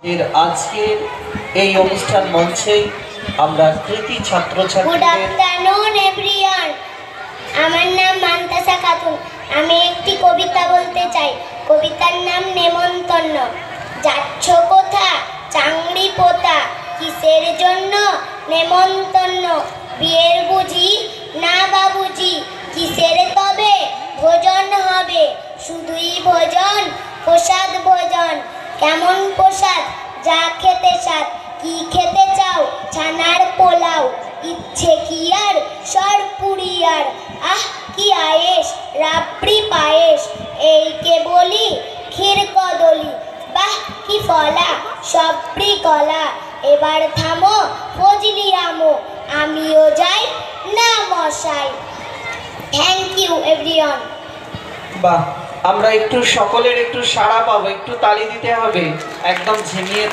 এর আজকের এই অনুষ্ঠান মঞ্চে আমরা কৃতি গুড আফটারনুন এভরিওয়ান। আমার নাম মান্তাসা খাতুন। আমি একটি কবিতা বলতে চাই। কবিতার নাম নেমন্তন্ন। যাচ্ছ কোথা চাংড়ি পোতা, কিসের জন্য নেমন্তন্ন? বিয়ের বুঝি না বাবুজি, কিসের তবে ভোজন হবে? শুধুই ভোজন, প্রসাদ ভোজন। কেমন প্রসাদ? যা খেতে সাথ। কি খেতে চাও? ছানার পোলাও। ইচ্ছে কি আর সরপুরি আর, আহ কি আয়েস, রাবড়ি পায়েস। এই কে বলি ক্ষীর কদলি, বাহ কি ফলা, সবরি কলা। এবার থামো ফজলি আমো, আমিও যাই না মশাই। Thank you everyone. বাহ, আমরা একটু সকলের একটু সাড়া পাবো, একটু তালি দিতে হবে, একদম ঝিমিয়ে